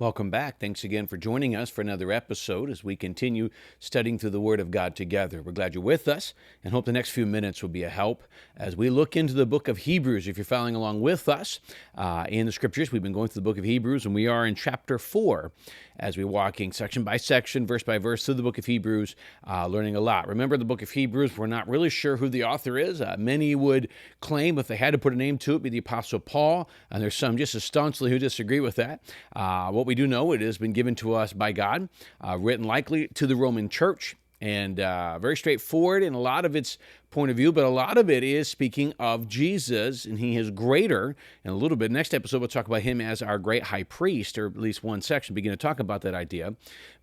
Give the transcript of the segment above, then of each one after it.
Welcome back. Thanks again for joining us for another episode as we continue studying through the Word of God together. We're glad you're with us and hope the next few minutes will be a help as we look into the book of Hebrews. If you're following along with us in the Scriptures, we've been going through the book of Hebrews, and we are in chapter 4 as we're walking section by section, verse by verse through the book of Hebrews, learning a lot. Remember, the book of Hebrews, we're not really sure who the author is. Many would claim, if they had to put a name to it, be the Apostle Paul, and there's some just as staunchly who disagree with that. What we do know, it has been given to us by God, written likely to the Roman church, and very straightforward in a lot of its point of view, but a lot of it is speaking of Jesus, and he is greater. In a little bit, next episode, we'll talk about him as our great high priest, or at least one section, begin to talk about that idea.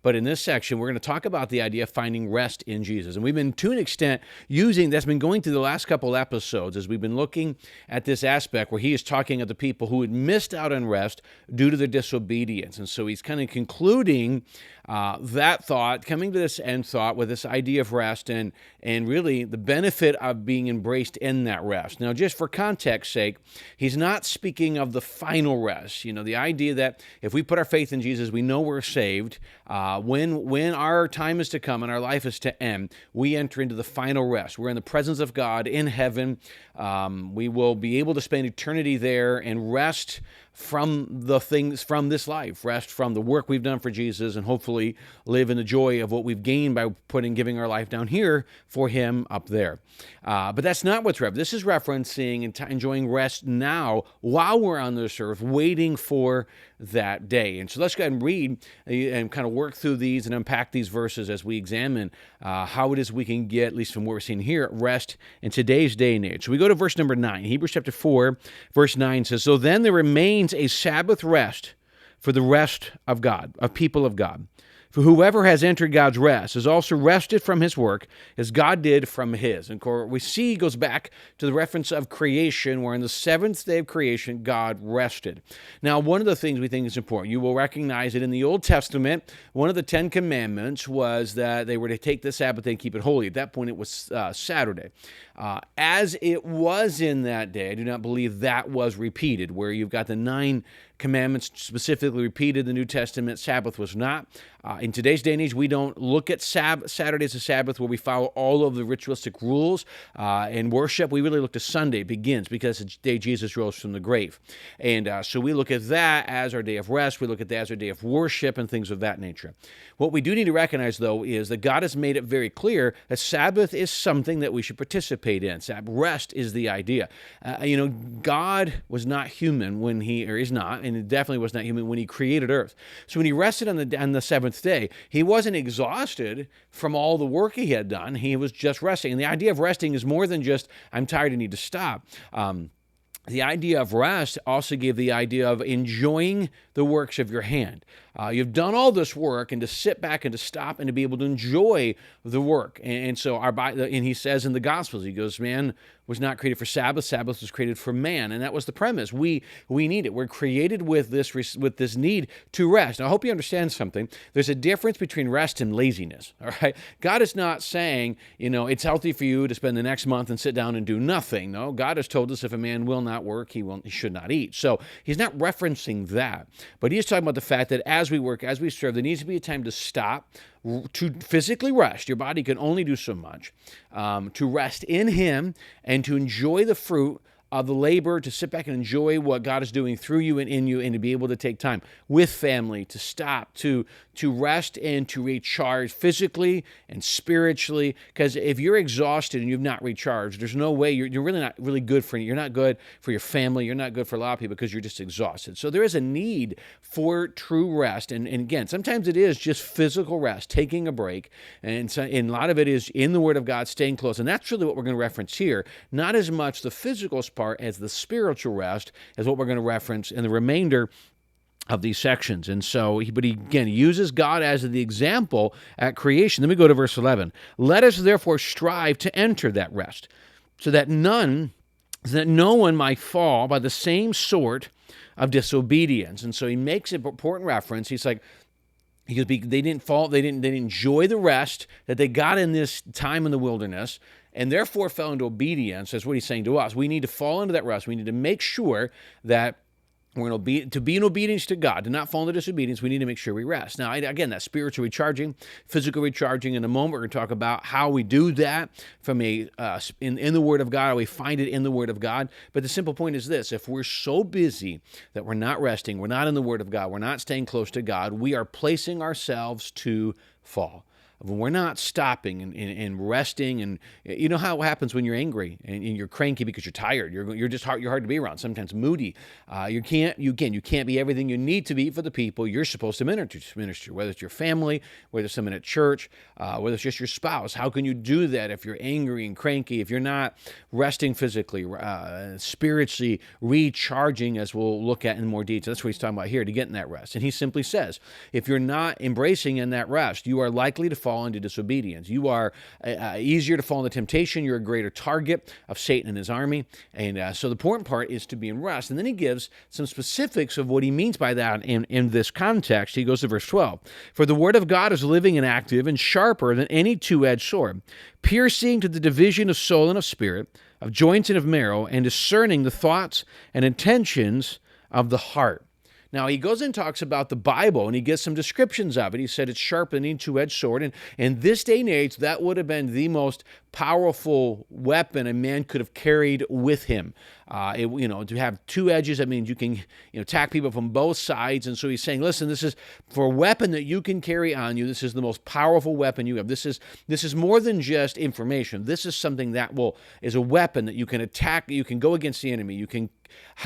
But in this section, we're going to talk about the idea of finding rest in Jesus. And we've been, to an extent, that's been going through the last couple episodes as we've been looking at this aspect where he is talking of the people who had missed out on rest due to their disobedience. And so he's kind of concluding that thought, coming to this end thought with this idea of rest and really the benefit of being embraced in that rest. Now, just for context sake, he's not speaking of the final rest. You know, the idea that if we put our faith in Jesus, we know we're saved. When our time is to come and our life is to end, we enter into the final rest. We're in the presence of God in heaven. We will be able to spend eternity there and rest from the things from this life, rest from the work we've done for Jesus, and hopefully live in the joy of what we've gained by giving our life down here for him up there. But that's not what's referenced. This is referencing and enjoying rest now while we're on this earth, waiting for that day. And so let's go ahead and read and kind of work through these and unpack these verses as we examine how it is we can get, at least from what we're seeing here, rest in today's day and age. So we go to verse number 9. Hebrews chapter 4, verse 9 says, "So then there remains a Sabbath rest for the rest of God, of people of God. For whoever has entered God's rest has also rested from his work as God did from his." And we see goes back to the reference of creation, where in the seventh day of creation, God rested. Now, one of the things we think is important, you will recognize that in the Old Testament, one of the 10 Commandments was that they were to take the Sabbath day and keep it holy. At that point, it was Saturday. As it was in that day, I do not believe that was repeated, where you've got the 9 commandments specifically repeated. The New Testament, Sabbath was not. In today's day and age, we don't look at Saturday as a Sabbath where we follow all of the ritualistic rules and worship. We really look to Sunday begins because it's the day Jesus rose from the grave. And so we look at that as our day of rest. We look at that as our day of worship and things of that nature. What we do need to recognize, though, is that God has made it very clear that Sabbath is something that we should participate in. Rest is the idea. God was not human when is not, and it definitely was not human when he created earth. So when he rested on the seventh day, he wasn't exhausted from all the work he had done. He was just resting. And the idea of resting is more than just, I'm tired, I need to stop. The idea of rest also gave the idea of enjoying the works of your hand. You've done all this work, and to sit back and to stop and to be able to enjoy the work. And so and he says in the Gospels, he goes, man was not created for Sabbath. Sabbath was created for man. And that was the premise. We need it. We're created with this need to rest. Now, I hope you understand something. There's a difference between rest and laziness. All right. God is not saying, it's healthy for you to spend the next month and sit down and do nothing. No, God has told us if a man will not work, he should not eat. So he's not referencing that. But he is talking about the fact that as we work, as we serve, there needs to be a time to stop, to physically rest. Your body can only do so much. To rest in him and to enjoy the fruit of the labor, to sit back and enjoy what God is doing through you and in you, and to be able to take time with family, to stop, to rest and to recharge physically and spiritually. Because if you're exhausted and you've not recharged, there's no way you're really not really good for you. You're not good for your family. You're not good for a lot of people because you're just exhausted. So there is a need for true rest. And again, sometimes it is just physical rest, taking a break. And a lot of it is in the Word of God, staying close. And that's really what we're going to reference here. Not as much the physical part as the spiritual rest is what we're going to reference in the remainder of these sections. And so, he uses God as the example at creation. Then we go to verse 11. "Let us therefore strive to enter that rest, so that no one might fall by the same sort of disobedience." And so he makes an important reference. He's like, because they didn't fall, they didn't enjoy the rest that they got in this time in the wilderness, and therefore fell into obedience. That's what he's saying to us. We need to fall into that rest. We need to make sure that We're to be in obedience to God, to not fall into disobedience, we need to make sure we rest. Now, again, that's spiritual recharging, physical recharging. In a moment, we're going to talk about how we do that from in the Word of God, how we find it in the Word of God. But the simple point is this: if we're so busy that we're not resting, we're not in the Word of God, we're not staying close to God, we are placing ourselves to fall. When we're not stopping and resting, and you know how it happens when you're angry and you're cranky because you're tired. You're just hard. You're hard to be around. Sometimes moody. You can't be everything you need to be for the people you're supposed to minister. Whether it's your family, whether it's someone at church, whether it's just your spouse. How can you do that if you're angry and cranky? If you're not resting physically, spiritually recharging, as we'll look at in more detail. That's what he's talking about here, to get in that rest. And he simply says, if you're not embracing in that rest, you are likely to fall into disobedience. You are easier to fall into temptation. You're a greater target of Satan and his army. And so the important part is to be in rest. And then he gives some specifics of what he means by that in this context. He goes to verse 12. For the word of God is living and active and sharper than any two-edged sword, piercing to the division of soul and of spirit, of joints and of marrow, and discerning the thoughts and intentions of the heart. Now, he goes and talks about the Bible, and he gives some descriptions of it. He said it's sharper than any two-edged sword. And in this day and age, that would have been the most powerful weapon a man could have carried with him. To have two edges, that means you can attack people from both sides. And so he's saying, listen, this is for a weapon that you can carry on you. This is the most powerful weapon you have. This is more than just information. This is something that is a weapon that you can attack. You can go against the enemy. You can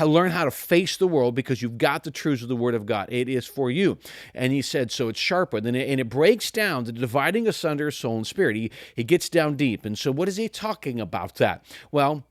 learn how to face the world because you've got the truths of the Word of God. It is for you. And he said, so it's sharper. And it breaks down the dividing asunder of soul and spirit. He gets down deep. And so what is he talking about that? Well,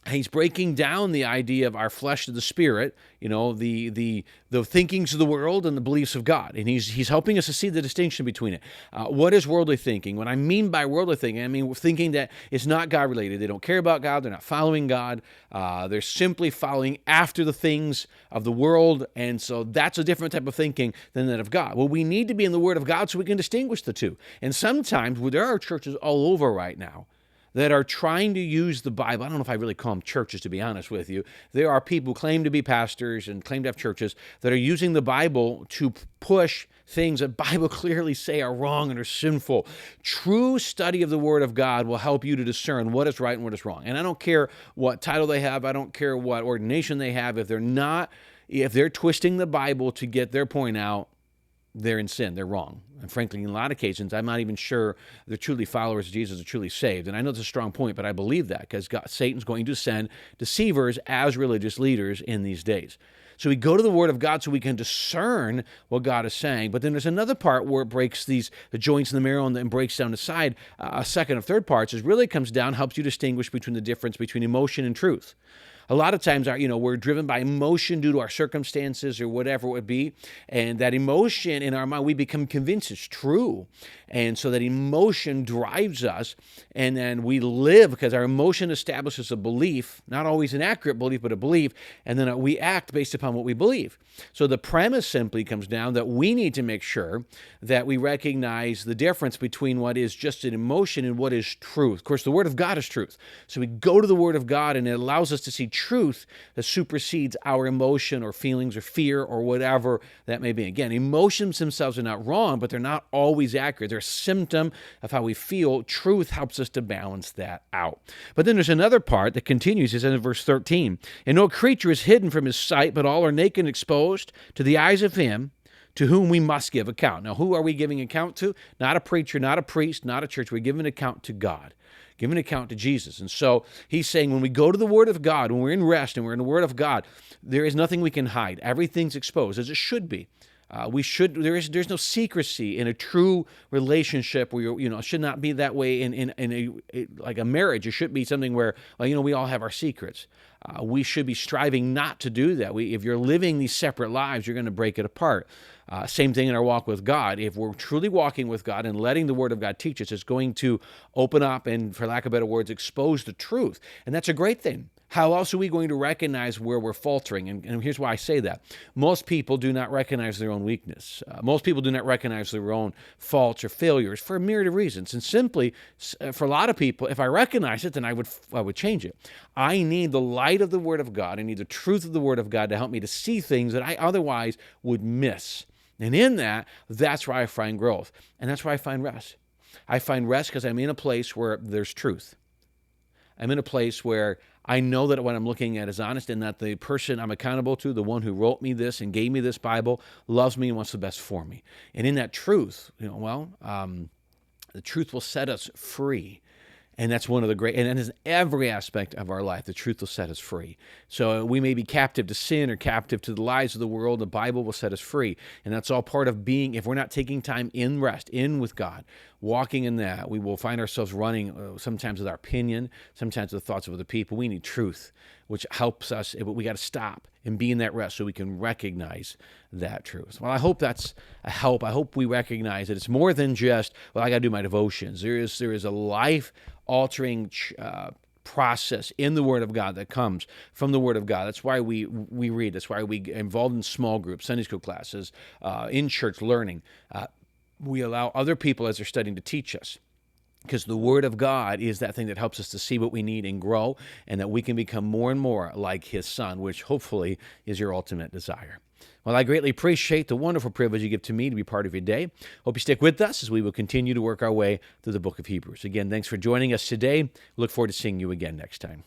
he's breaking down the idea of our flesh to the spirit, the thinkings of the world and the beliefs of God. And he's helping us to see the distinction between it. What is worldly thinking? What I mean by worldly thinking, I mean thinking that it's not God-related. They don't care about God. They're not following God. They're simply following after the things of the world. And so that's a different type of thinking than that of God. Well, we need to be in the Word of God so we can distinguish the two. And sometimes there are churches all over right now that are trying to use the Bible. I don't know if I really call them churches, to be honest with you. There are people who claim to be pastors and claim to have churches that are using the Bible to push things that Bible clearly say are wrong and are sinful. True study of the Word of God will help you to discern what is right and what is wrong. And I don't care what title they have. I don't care what ordination they have. If they're twisting the Bible to get their point out, they're in sin. They're wrong. And frankly, in a lot of occasions, I'm not even sure they're truly followers of Jesus, are truly saved. And I know it's a strong point, but I believe that because Satan's going to send deceivers as religious leaders in these days. So we go to the Word of God so we can discern what God is saying. But then there's another part where it breaks the joints in the marrow and breaks down the side. A second and third parts is really comes down, helps you distinguish between the difference between emotion and truth. A lot of times, we're driven by emotion due to our circumstances or whatever it would be, and that emotion in our mind, we become convinced it's true, and so that emotion drives us, and then we live because our emotion establishes a belief, not always an accurate belief, but a belief, and then we act based upon what we believe. So the premise simply comes down that we need to make sure that we recognize the difference between what is just an emotion and what is truth. Of course, the Word of God is truth. So we go to the Word of God, and it allows us to see truth that supersedes our emotion or feelings or fear or whatever that may be. Again, emotions themselves are not wrong, but they're not always accurate. They're a symptom of how we feel. Truth helps us to balance that out. But then there's another part that continues. It says in verse 13, and no creature is hidden from his sight, but all are naked and exposed to the eyes of him to whom we must give account. Now, who are we giving account to? Not a preacher, not a priest, not a church. We're giving account to God. Give an account to Jesus. And so he's saying when we go to the Word of God, when we're in rest and we're in the Word of God, there is nothing we can hide. Everything's exposed, as it should be. There's no secrecy in a true relationship where it should not be that way in a marriage. It should be something where we all have our secrets. We should be striving not to do that. If you're living these separate lives, you're going to break it apart. Same thing in our walk with God. If we're truly walking with God and letting the Word of God teach us, it's going to open up and, for lack of better words, expose the truth. And that's a great thing. How else are we going to recognize where we're faltering? And here's why I say that. Most people do not recognize their own weakness. Most people do not recognize their own faults or failures for a myriad of reasons. And simply, for a lot of people, if I recognize it, then I would change it. I need the light light of the Word of God. I need the truth of the Word of God to help me to see things that I otherwise would miss. And in that, that's where I find growth. And that's where I find rest. I find rest because I'm in a place where there's truth. I'm in a place where I know that what I'm looking at is honest and that the person I'm accountable to, the one who wrote me this and gave me this Bible, loves me and wants the best for me. And in that truth, the truth will set us free. And that's one of the great, and it is every aspect of our life. The truth will set us free. So we may be captive to sin or captive to the lies of the world. The Bible will set us free. And that's all part of being, if we're not taking time in rest, in with God, walking in that, we will find ourselves running sometimes with our opinion, sometimes with the thoughts of other people. We need truth, which helps us, but we got to stop and be in that rest so we can recognize that truth. Well, I hope that's a help. I hope we recognize that it's more than just, well, I got to do my devotions. There is a life-altering process in the Word of God that comes from the Word of God. That's why we read. That's why we get involved in small groups, Sunday school classes, in church learning. We allow other people as they're studying to teach us. Because the Word of God is that thing that helps us to see what we need and grow, and that we can become more and more like His Son, which hopefully is your ultimate desire. Well, I greatly appreciate the wonderful privilege you give to me to be part of your day. Hope you stick with us as we will continue to work our way through the book of Hebrews. Again, thanks for joining us today. Look forward to seeing you again next time.